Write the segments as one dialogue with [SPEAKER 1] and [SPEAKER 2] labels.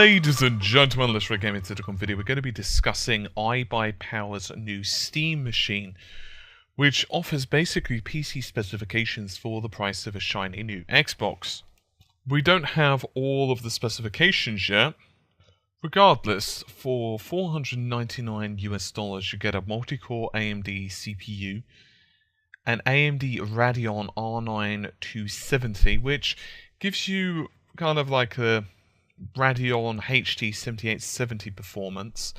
[SPEAKER 1] Ladies and gentlemen, let's get into the video. We're going to be discussing IBuyPower's new Steam machine, which offers basically PC specifications for the price of a shiny new Xbox. We don't have all of the specifications yet. Regardless, for $499 you get a multi-core AMD CPU, an AMD Radeon R9 270, which gives you kind of like a Radeon HD 7870 performance.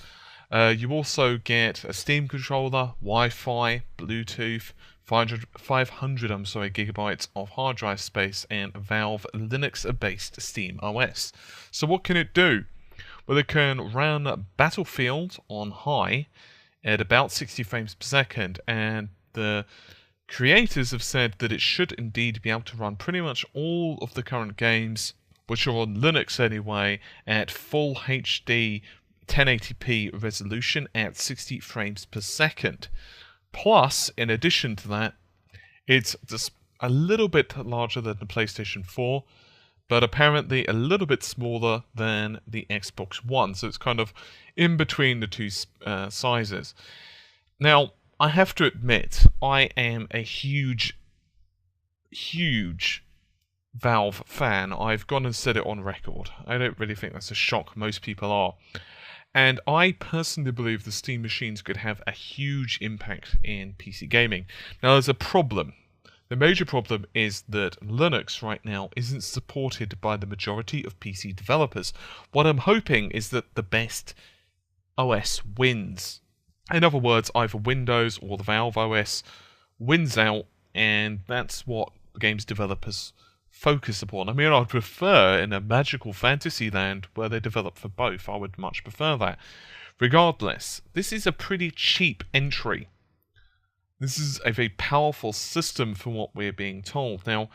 [SPEAKER 1] You also get a Steam controller, Wi-Fi, Bluetooth, 500 gigabytes of hard drive space, and Valve Linux-based Steam OS. So what can it do? Well, it can run Battlefield on high at about 60 frames per second, and the creators have said that it should indeed be able to run pretty much all of the current games, which are on Linux anyway, at full HD 1080p resolution at 60 frames per second. Plus, in addition to that, it's just a little bit larger than the PlayStation 4, but apparently a little bit smaller than the Xbox One, so it's kind of in between the two sizes. Now, I have to admit, I am a huge Valve fan. I've gone and said it on record. I don't really think that's a shock. Most people are. And I personally believe the Steam machines could have a huge impact in PC gaming. Now, there's a problem. The major problem is that Linux right now isn't supported by the majority of PC developers. What I'm hoping is that the best OS wins. In other words, either Windows or the Valve OS wins out, and that's what games developers focus upon. I mean, I'd prefer in a magical fantasy land where they develop for both. I would much prefer that. Regardless, this is a pretty cheap entry. This is a very powerful system from what we're being told. Now,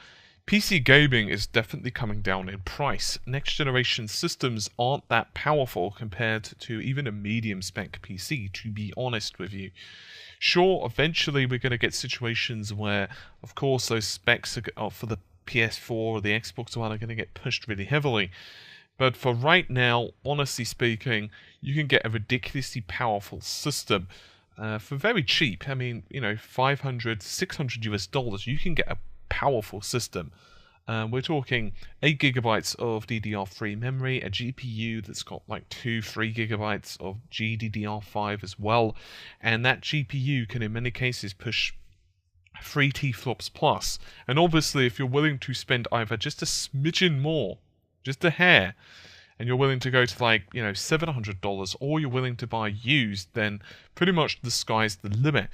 [SPEAKER 1] PC gaming is definitely coming down in price. Next generation systems aren't that powerful compared to even a medium spec PC, to be honest with you. Sure, eventually we're going to get situations where, of course, those specs are for the PS4 or the Xbox One are going to get pushed really heavily. But for right now, honestly speaking, you can get a ridiculously powerful system for very cheap. I mean, you know, $500, $600 US, you can get a powerful system. We're talking 8 gigabytes of DDR3 memory, a GPU that's got like 3 gigabytes of GDDR5 as well, and that GPU can in many cases push 3 T-flops plus. And obviously, if you're willing to spend either just a smidgen more, just a hair, and you're willing to go to like, you know, $700, or you're willing to buy used, then pretty much the sky's the limit.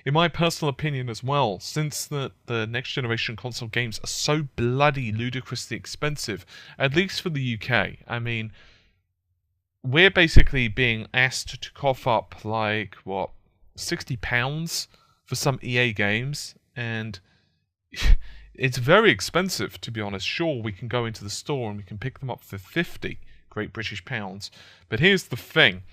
[SPEAKER 1] In my personal opinion as well, since the next generation console games are so bloody ludicrously expensive, at least for the UK, I mean, we're basically being asked to cough up like, what, £60 for some EA games, and it's very expensive, to be honest. Sure, we can go into the store and we can pick them up for 50 Great British pounds, but here's the thing.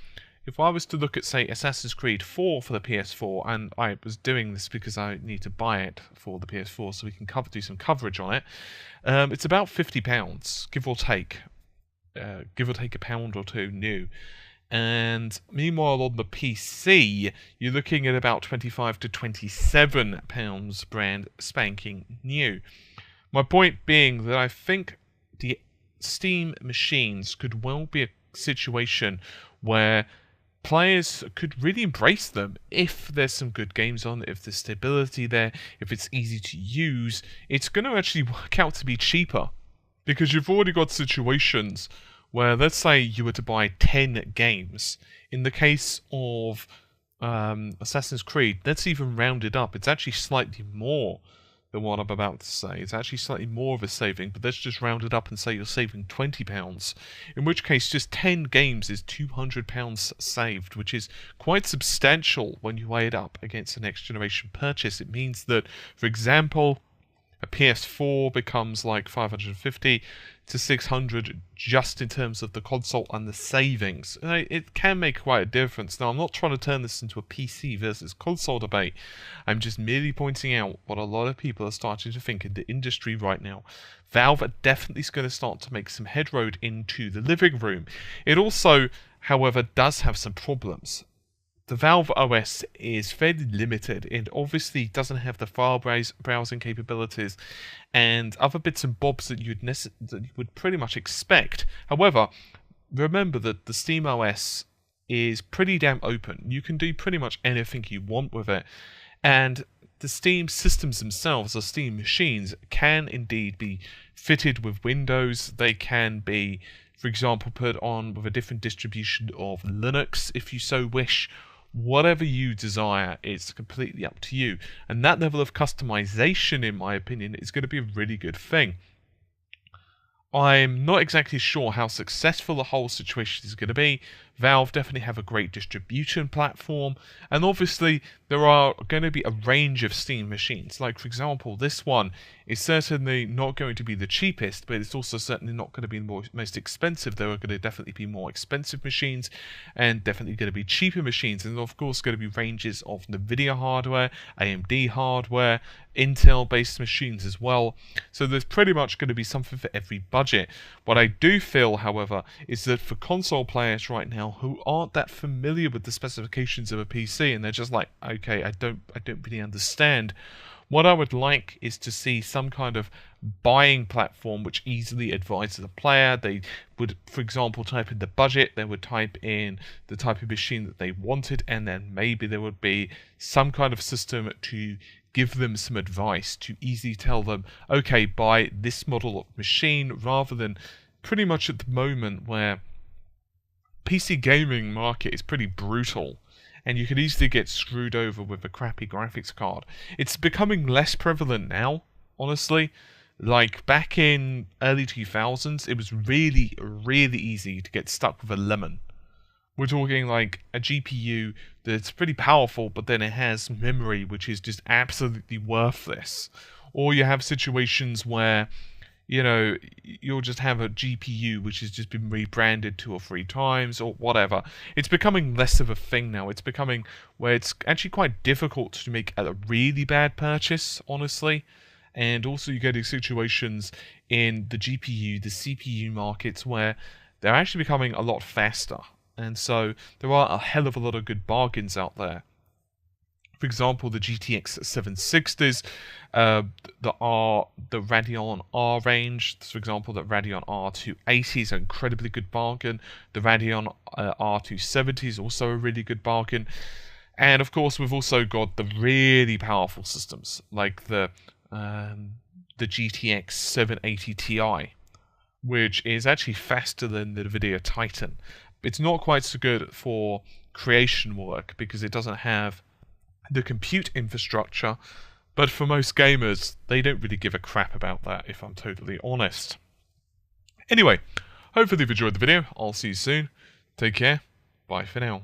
[SPEAKER 1] If I was to look at, say, Assassin's Creed 4 for the PS4, and I was doing this because I need to buy it for the PS4 so we can do some coverage on it, it's about £50, give or take a pound or two new. And meanwhile, on the PC, you're looking at about £25 to £27 brand spanking new. My point being that I think the Steam machines could well be a situation where players could really embrace them if there's some good games on, if there's stability there, if it's easy to use. It's going to actually work out to be cheaper, because you've already got situations where, let's say you were to buy 10 games. In the case of Assassin's Creed, let's even round it up. It's actually slightly more than what I'm about to say. It's actually slightly more of a saving, but let's just round it up and say you're saving £20. In which case, just 10 games is £200 saved, which is quite substantial when you weigh it up against a next generation purchase. It means that, for example, A PS4 becomes like 550 to 600 just in terms of the console and the savings. It can make quite a difference. Now, I'm not trying to turn this into a PC versus console debate. I'm just merely pointing out what a lot of people are starting to think in the industry right now. Valve are definitely going to start to make some headroad into the living room. It also, however, does have some problems. The Valve OS is fairly limited and obviously doesn't have the file browsing capabilities and other bits and bobs that you would pretty much expect. However, remember that the Steam OS is pretty damn open. You can do pretty much anything you want with it, and the Steam systems themselves, or Steam machines, can indeed be fitted with Windows. They can be, for example, put on with a different distribution of Linux if you so wish. Whatever you desire, it's completely up to you. And that level of customization, in my opinion, is going to be a really good thing. I'm not exactly sure how successful the whole situation is going to be. Valve definitely have a great distribution platform, and obviously there are going to be a range of Steam machines. Like, for example, this one is certainly not going to be the cheapest, but it's also certainly not going to be the most expensive. There are going to definitely be more expensive machines, and definitely going to be cheaper machines, and of course going to be ranges of NVIDIA hardware, AMD hardware, Intel-based machines as well. So there's pretty much going to be something for every budget. What I do feel, however, is that for console players right now who aren't that familiar with the specifications of a PC, and they're just like, okay, I don't really understand. What I would like is to see some kind of buying platform which easily advises the player. They would, for example, type in the budget, they would type in the type of machine that they wanted, and then maybe there would be some kind of system to give them some advice, to easily tell them, okay, buy this model of machine, rather than pretty much at the moment where PC gaming market is pretty brutal, and you can easily get screwed over with a crappy graphics card. It's becoming less prevalent now, honestly. Like, back in early 2000s, it was really, really easy to get stuck with a lemon. We're talking like a GPU that's pretty powerful, but then it has memory which is just absolutely worthless. Or you have situations where, you know, you'll just have a GPU which has just been rebranded 2 or 3 times or whatever. It's becoming less of a thing now. It's becoming where it's actually quite difficult to make a really bad purchase, honestly. And also you get situations in the GPU, the CPU markets where they're actually becoming a lot faster. And so there are a hell of a lot of good bargains out there. For example, the GTX 760s, the Radeon R range, for example, the Radeon R280 is an incredibly good bargain. The Radeon R270 is also a really good bargain. And of course, we've also got the really powerful systems, like the GTX 780 Ti, which is actually faster than the NVIDIA Titan. It's not quite so good for creation work because it doesn't have the compute infrastructure, but for most gamers, they don't really give a crap about that, if I'm totally honest. Anyway, hopefully you've enjoyed the video. I'll see you soon. Take care. Bye for now.